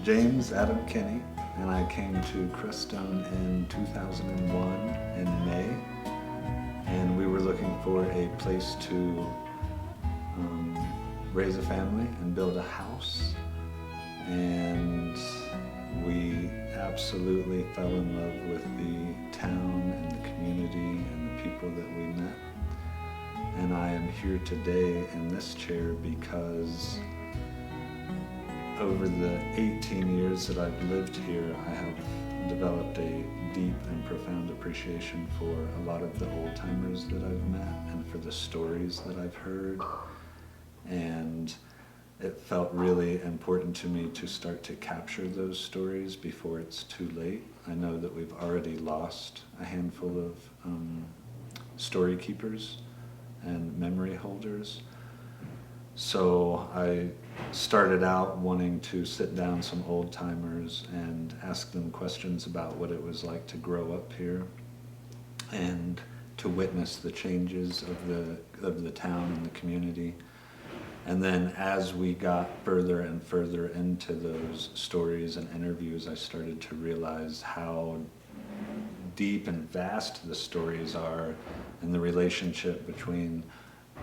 James Adam Kenny, and I came to Crestone in 2001 in May, and we were looking for a place to raise a family and build a house, and we absolutely fell in love with the town and the community and the people that we met. And I am here today in this chair because over the 18 years that I've lived here, I have developed a deep and profound appreciation for a lot of the old timers that I've met and for the stories that I've heard. And it felt really important to me to start to capture those stories before it's too late. I know that we've already lost a handful of story keepers and memory holders. So I started out wanting to sit down some old timers and ask them questions about what it was like to grow up here and to witness the changes of the town and the community. And then as we got further and further into those stories and interviews, I started to realize how deep and vast the stories are and the relationship between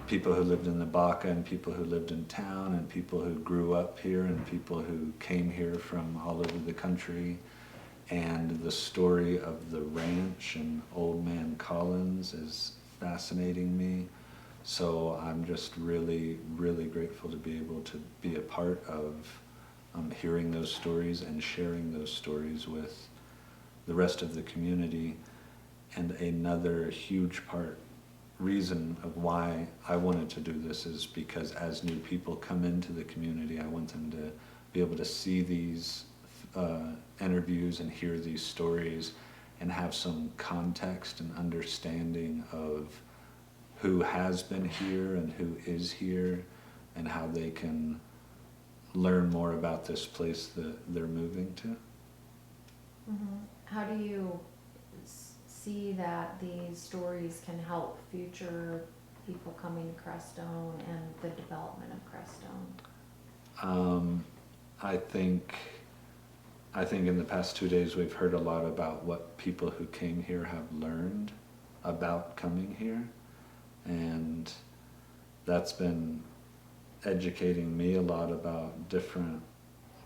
people who lived in the Baca and people who lived in town and people who grew up here and people who came here from all over the country. And the story of the ranch and Old Man Collins is fascinating me. So I'm just really, really grateful to be able to be a part of hearing those stories and sharing those stories with the rest of the community. And another huge reason of why I wanted to do this is because as new people come into the community, I want them to be able to see these interviews and hear these stories and have some context and understanding of who has been here and who is here and how they can learn more about this place that they're moving to. Mm-hmm. How do you see that these stories can help future people coming to Crestone and the development of Crestone? I think in the past 2 days we've heard a lot about what people who came here have learned about coming here, and that's been educating me a lot about different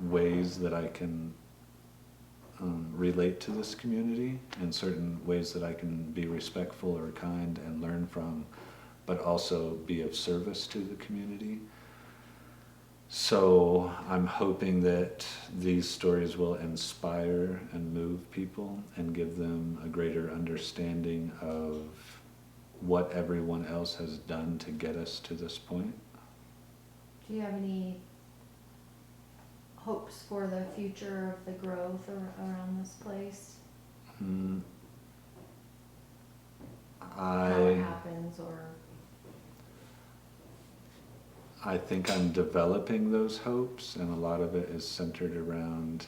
ways that I can relate to this community and certain ways that I can be respectful or kind and learn from, but also be of service to the community. So I'm hoping that these stories will inspire and move people and give them a greater understanding of what everyone else has done to get us to this point. Do you have any hopes for the future of the growth around this place? How it happens, or? I think I'm developing those hopes, and a lot of it is centered around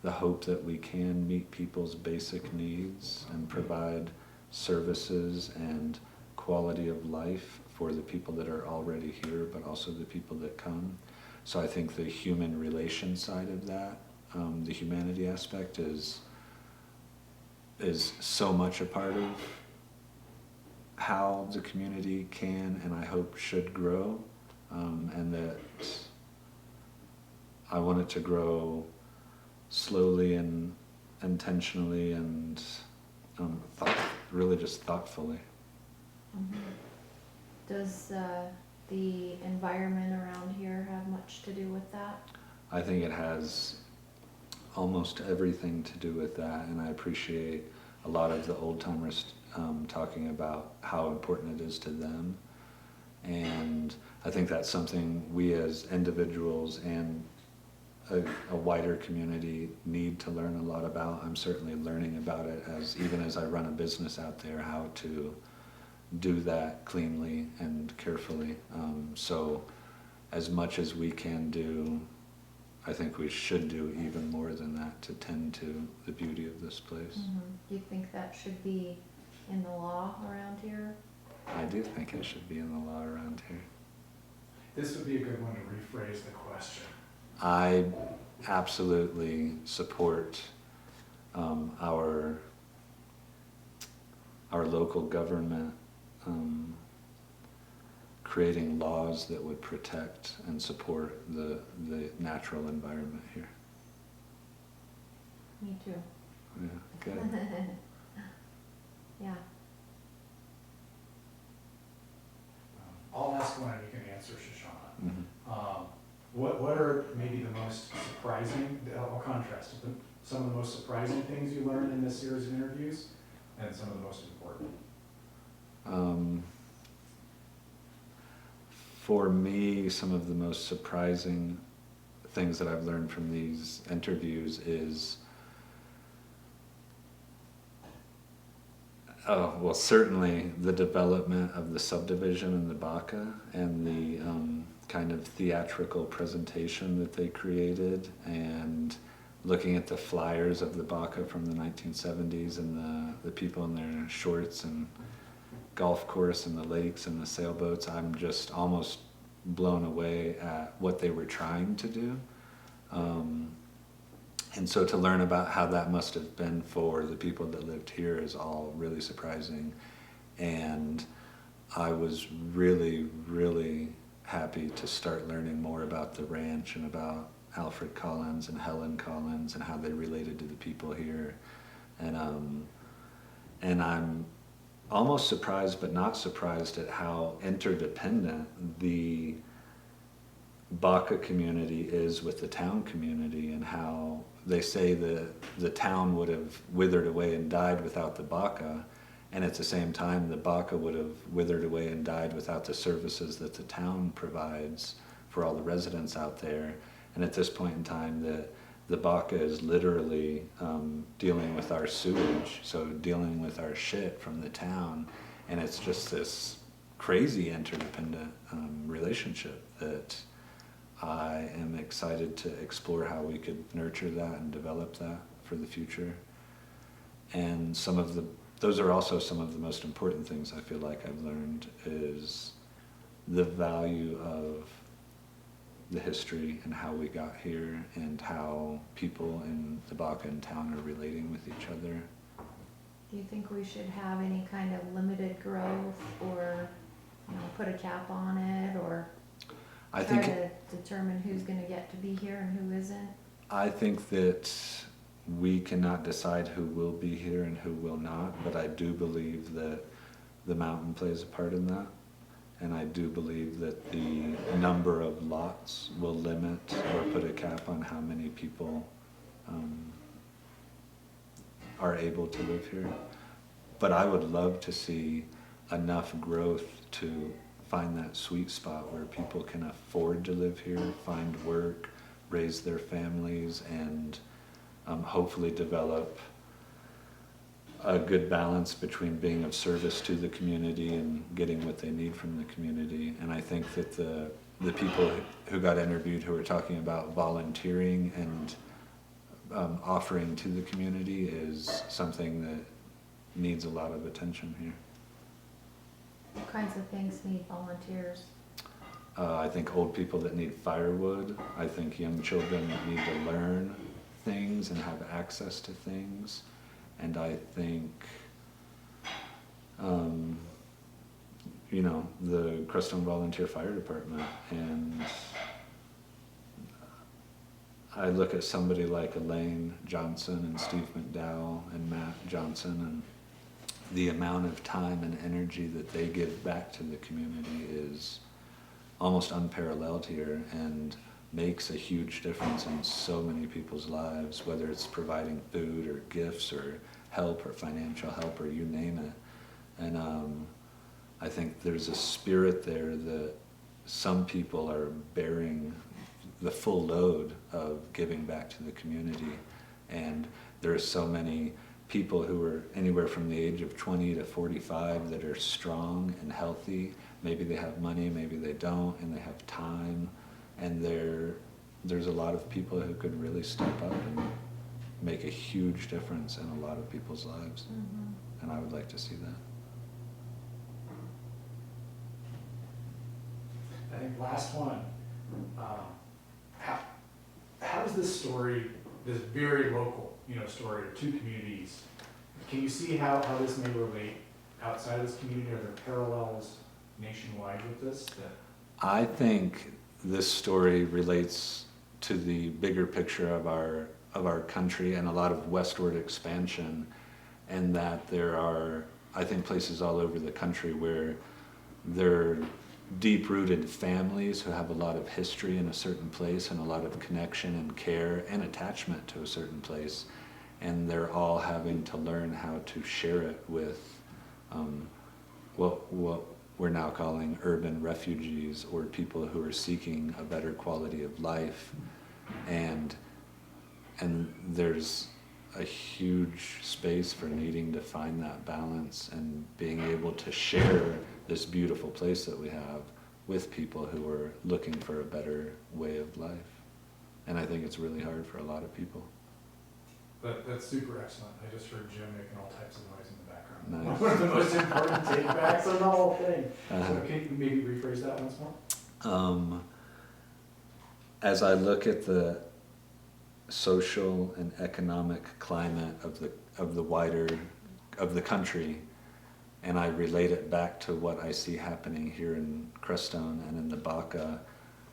the hope that we can meet people's basic needs and provide services and quality of life for the people that are already here, but also the people that come. So I think the human relation side of that, the humanity aspect is so much a part of how the community can and I hope should grow, and that I want it to grow slowly and intentionally and really just thoughtfully. Mm-hmm. Does the environment around here have much to do with that? I think it has almost everything to do with that, and I appreciate a lot of the old timers talking about how important it is to them. And I think that's something we as individuals and a wider community need to learn a lot about. I'm certainly learning about it even as I run a business out there, how to do that cleanly and carefully. So as much as we can do, I think we should do even more than that to tend to the beauty of this place. Mm-hmm. Do you think that should be in the law around here? I do think it should be in the law around here. This would be a good one to rephrase the question. I absolutely support our local government creating laws that would protect and support the natural environment here. Me too. Yeah, good. Yeah. I'll ask one and you can answer, Shoshana. Mm-hmm. What are maybe the most surprising, I'll contrast it, some of the most surprising things you learned in this series of interviews and some of the most important? For me, some of the most surprising things that I've learned from these interviews is, well, certainly the development of the subdivision in the Baca and the kind of theatrical presentation that they created, and looking at the flyers of the Baca from the 1970s and the people in their shorts and golf course and the lakes and the sailboats. I'm just almost blown away at what they were trying to do. And so to learn about how that must have been for the people that lived here is all really surprising. And I was really, really happy to start learning more about the ranch and about Alfred Collins and Helen Collins and how they related to the people here. And I'm almost surprised but not surprised at how interdependent the Baca community is with the town community, and how they say the town would have withered away and died without the Baca, and at the same time the Baca would have withered away and died without the services that the town provides for all the residents out there. And at this point in time, the Baca is literally dealing with our sewage, so dealing with our shit from the town, and it's just this crazy interdependent relationship that I am excited to explore how we could nurture that and develop that for the future. And those are also some of the most important things I feel like I've learned, is the value of the history and how we got here and how people in the Baca and town are relating with each other. Do you think we should have any kind of limited growth, or, put a cap on it, or I try think to determine who's gonna get to be here and who isn't? I think that we cannot decide who will be here and who will not, but I do believe that the mountain plays a part in that. And I do believe that the number of lots will limit or put a cap on how many people are able to live here. But I would love to see enough growth to find that sweet spot where people can afford to live here, find work, raise their families, and hopefully develop a good balance between being of service to the community and getting what they need from the community. And I think that the people who got interviewed who were talking about volunteering and offering to the community is something that needs a lot of attention here. What kinds of things need volunteers? I think old people that need firewood. I think young children that need to learn things and have access to things. And I think, the Crestone Volunteer Fire Department. And I look at somebody like Elaine Johnson and Steve McDowell and Matt Johnson, and the amount of time and energy that they give back to the community is almost unparalleled here, and makes a huge difference in so many people's lives, whether it's providing food or gifts or help or financial help or you name it. And I think there's a spirit there that some people are bearing the full load of giving back to the community. And there are so many people who are anywhere from the age of 20 to 45 that are strong and healthy. Maybe they have money, maybe they don't, and they have time. And there's a lot of people who could really step up and make a huge difference in a lot of people's lives. Mm-hmm. And I would like to see that. I think last one, how does this story, this very local, story of two communities, can you see how this may relate outside of this community? Are there parallels nationwide with this? I think this story relates to the bigger picture of our country and a lot of westward expansion, and that there are, I think, places all over the country where there are deep-rooted families who have a lot of history in a certain place and a lot of connection and care and attachment to a certain place, and they're all having to learn how to share it with what we're now calling urban refugees, or people who are seeking a better quality of life. And there's a huge space for needing to find that balance and being able to share this beautiful place that we have with people who are looking for a better way of life. And I think it's really hard for a lot of people. That's super excellent. I just heard Jim making all types of noise in the background. Nice. One of the most important take-backs on the whole thing. Uh-huh. So can you maybe rephrase that once more? As I look at the social and economic climate of the country, and I relate it back to what I see happening here in Crestone and in the Baca,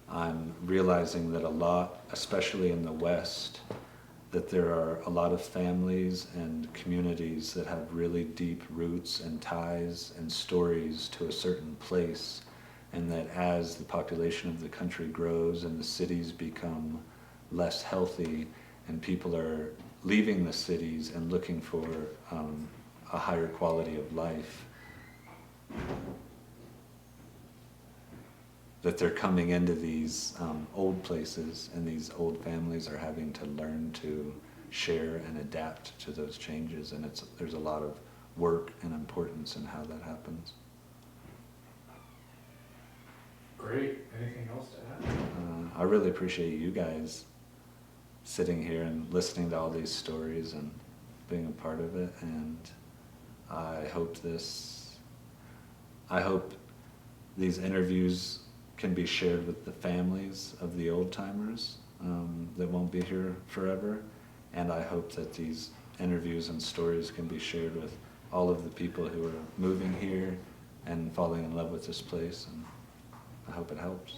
I'm realizing that a lot, especially in the West, that there are a lot of families and communities that have really deep roots and ties and stories to a certain place, and that as the population of the country grows and the cities become less healthy and people are leaving the cities and looking for a higher quality of life, that they're coming into these old places, and these old families are having to learn to share and adapt to those changes, and there's a lot of work and importance in how that happens. Great. Anything else to add? I really appreciate you guys sitting here and listening to all these stories and being a part of it, and I hope these interviews can be shared with the families of the old timers that won't be here forever, and I hope that these interviews and stories can be shared with all of the people who are moving here and falling in love with this place, and I hope it helps.